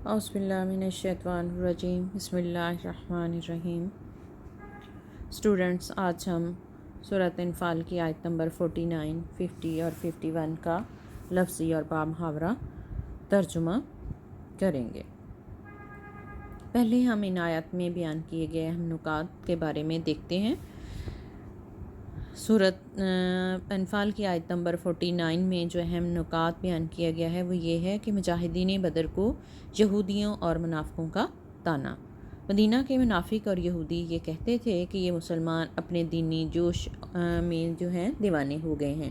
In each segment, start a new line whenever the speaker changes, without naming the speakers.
اعوذ باللہ من الشیطان الرجیم بسم اللہ الرحمن الرحیم۔ اسٹوڈنٹس، آج ہم سورۃ انفال کی آیت نمبر 49، 50 اور 51 کا لفظی اور بامحاورہ ترجمہ کریں گے۔ پہلے ہم ان آیات میں بیان کیے گئے اہم نکات کے بارے میں دیکھتے ہیں۔ سورۃ انفال کی آیت نمبر 49 میں جو اہم نکات بیان کیا گیا ہے وہ یہ ہے کہ مجاہدین بدر کو یہودیوں اور منافقوں کا طعنہ۔ مدینہ کے منافق اور یہودی یہ کہتے تھے کہ یہ مسلمان اپنے دینی جوش میں جو ہیں دیوانے ہو گئے ہیں،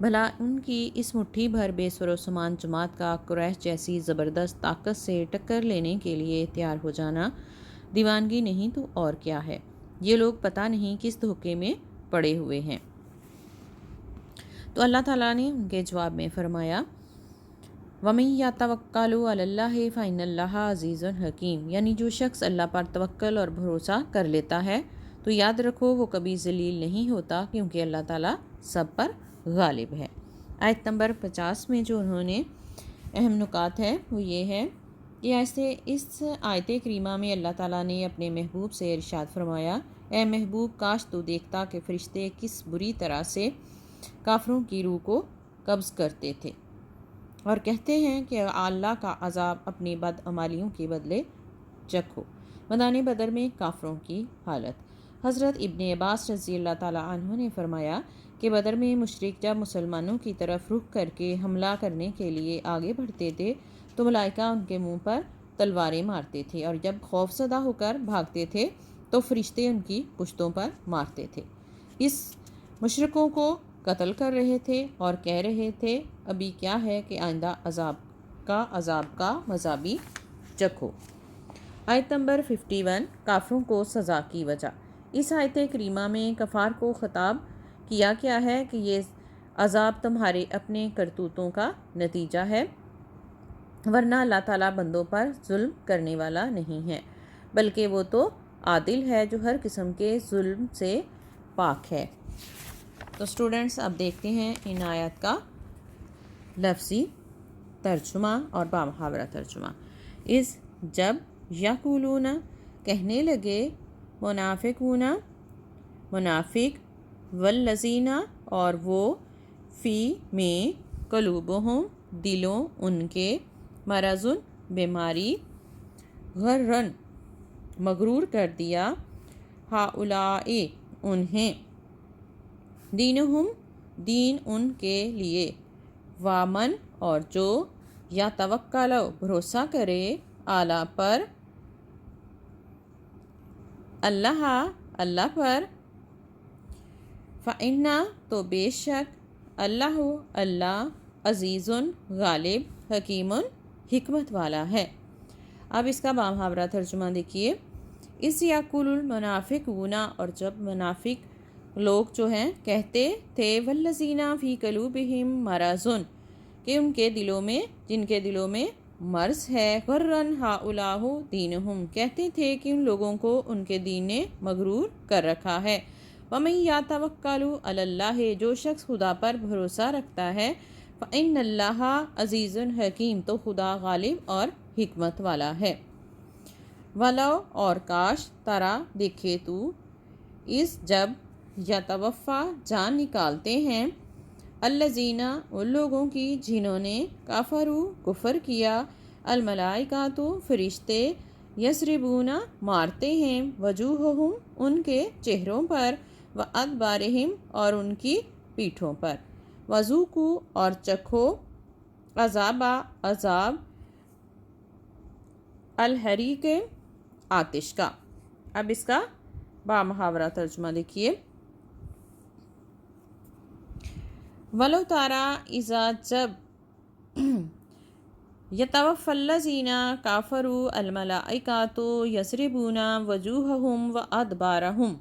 بھلا ان کی اس مٹھی بھر بے سر و سامان جماعت کا قریش جیسی زبردست طاقت سے ٹکر لینے کے لیے تیار ہو جانا دیوانگی نہیں تو اور کیا ہے۔ یہ لوگ پتہ نہیں کس دھوکے میں پڑے ہوئے ہیں۔ تو اللہ تعالیٰ نے ان کے جواب میں فرمایا وَمَن يَتَوَكَّلْ عَلَى اللَّهِ فَإِنَّ اللَّهَ عَزِيزٌ حَكِيمٌ، یعنی جو شخص اللہ پر توکل اور بھروسہ کر لیتا ہے تو یاد رکھو وہ کبھی ذلیل نہیں ہوتا، کیونکہ اللہ تعالیٰ سب پر غالب ہے۔ آیت نمبر 50 میں جو انہوں نے اہم نکات ہے وہ یہ ہے کہ ایسے اس آیت کریمہ میں اللہ تعالیٰ نے اپنے محبوب سے ارشاد فرمایا، اے محبوب کاش تو دیکھتا کہ فرشتے کس بری طرح سے کافروں کی روح کو قبض کرتے تھے اور کہتے ہیں کہ اللہ کا عذاب اپنی بدعمالیوں کے بدلے چکھو۔ میدان بدر میں کافروں کی حالت۔ حضرت ابن عباس رضی اللہ تعالیٰ عنہ نے فرمایا کہ بدر میں مشرک جب مسلمانوں کی طرف رخ کر کے حملہ کرنے کے لیے آگے بڑھتے تھے تو ملائکہ ان کے منہ پر تلواریں مارتے تھے، اور جب خوف زدہ ہو کر بھاگتے تھے تو فرشتے ان کی پشتوں پر مارتے تھے۔ اس مشرکوں کو قتل کر رہے تھے اور کہہ رہے تھے ابھی کیا ہے کہ آئندہ عذاب کا مزہ بھی چکھو۔ آیت نمبر 51 کافروں کو سزا کی وجہ۔ اس آیت کریمہ میں کفار کو خطاب کیا گیا ہے کہ یہ عذاب تمہارے اپنے کرتوتوں کا نتیجہ ہے، ورنہ اللہ تعالیٰ بندوں پر ظلم کرنے والا نہیں ہے، بلکہ وہ تو عادل ہے جو ہر قسم کے ظلم سے پاک ہے۔ تو اسٹوڈنٹس اب دیکھتے ہیں ان آیات کا لفظی ترجمہ اور بامحاورہ ترجمہ۔ اس جب یقولون کہنے لگے منافقون منافق والذین اور وہ فی میں قلوبہم دلوں ان کے مرض بیماری غرن مغرور کر دیا ہؤلاء انہیں دینہم دین ان کے لیے وامن اور جو یا توکل بھروسہ کرے اعلیٰ پر اللہ پر فإنہ تو بے شک اللہ عزیز غالب حکیم حکمت والا ہے۔ اب اس کا بامحاورہ ترجمہ دیکھیے۔ اس یقول المنافقون اور جب منافق لوگ جو ہیں کہتے تھے والذین فی قلوبہم مرض کہ ان کے دلوں میں جن کے دلوں میں مرض ہے، غرن ہؤلاء دینہم کہتے تھے کہ ان لوگوں کو ان کے دین نے مغرور کر رکھا ہے۔ وَمَن یَتَوَکَّلْ عَلَى اللَّهِ جو شخص خدا پر بھروسہ رکھتا ہے فَإِنَّ اللَّهَ عَزِيزٌ حَكِيمٌ تو خدا غالب اور حکمت والا ہے۔ وَلَوْ اور کاش ترا دیکھے تو اس جب یتوفا جان نکالتے ہیں الذین ان لوگوں کی جنہوں نے کفروا کفر کیا الملائکۃ فرشتے یضربون مارتے ہیں وجوہہم ان کے چہروں پر وادبارہم اور ان کی پیٹھوں پر وذوقوا اور چکھو عذاب الحریق آتش کا۔ اب اس کا بامحاورہ ترجمہ دیکھیے۔ ولو تارا اذا جب یتوفی الذین کفروا الملائکۃ یضربون وجوہہم وادبارہم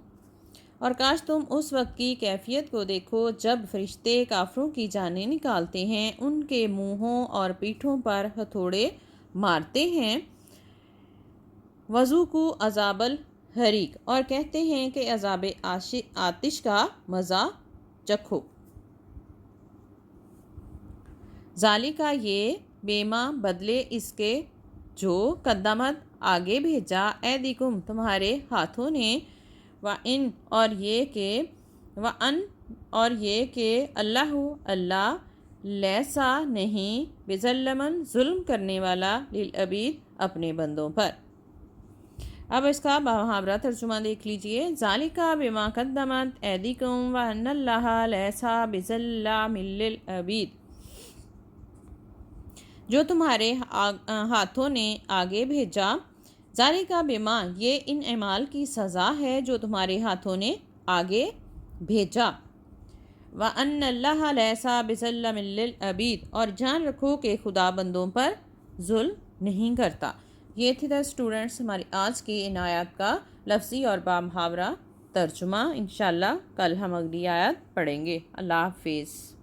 اور کاش تم اس وقت کی کیفیت کو دیکھو جب فرشتے کافروں کی جانیں نکالتے ہیں، ان کے منہوں اور پیٹھوں پر ہتھوڑے مارتے ہیں، وذوقوا عذاب الحریق اور کہتے ہیں کہ عذاب آتش کا مزہ چکھو۔ ذالکہ یہ بیما بدلے اس کے جو قدمت آگے بھیجا ایدیکم تمہارے ہاتھوں نے وَإِن اور یہ کہ اللہ لیسا نہیں بظلمن ظلم کرنے والا للعبید اپنے بندوں پر۔ اب اس کا محاورہ ترجمہ دیکھ لیجئے۔ ذالکا بما قدمت ایدیکم وان اللہ لیسا بظلام للعبید، جو تمہارے ہاتھوں نے آگے بھیجا، ذالکا بما یہ ان اعمال کی سزا ہے جو تمہارے ہاتھوں نے آگے بھیجا، وَأَنَّ اللَّهَ لَيْسَ بِظَلَّامٍ لِّلْعَبِيدِ اور جان رکھو کہ خدا بندوں پر ظلم نہیں کرتا۔ یہ تھی اسٹوڈنٹس ہماری آج کی ان آیات کا لفظی اور بامحاورہ ترجمہ۔ انشاءاللہ کل ہم اگلی آیات پڑھیں گے۔ اللہ حافظ۔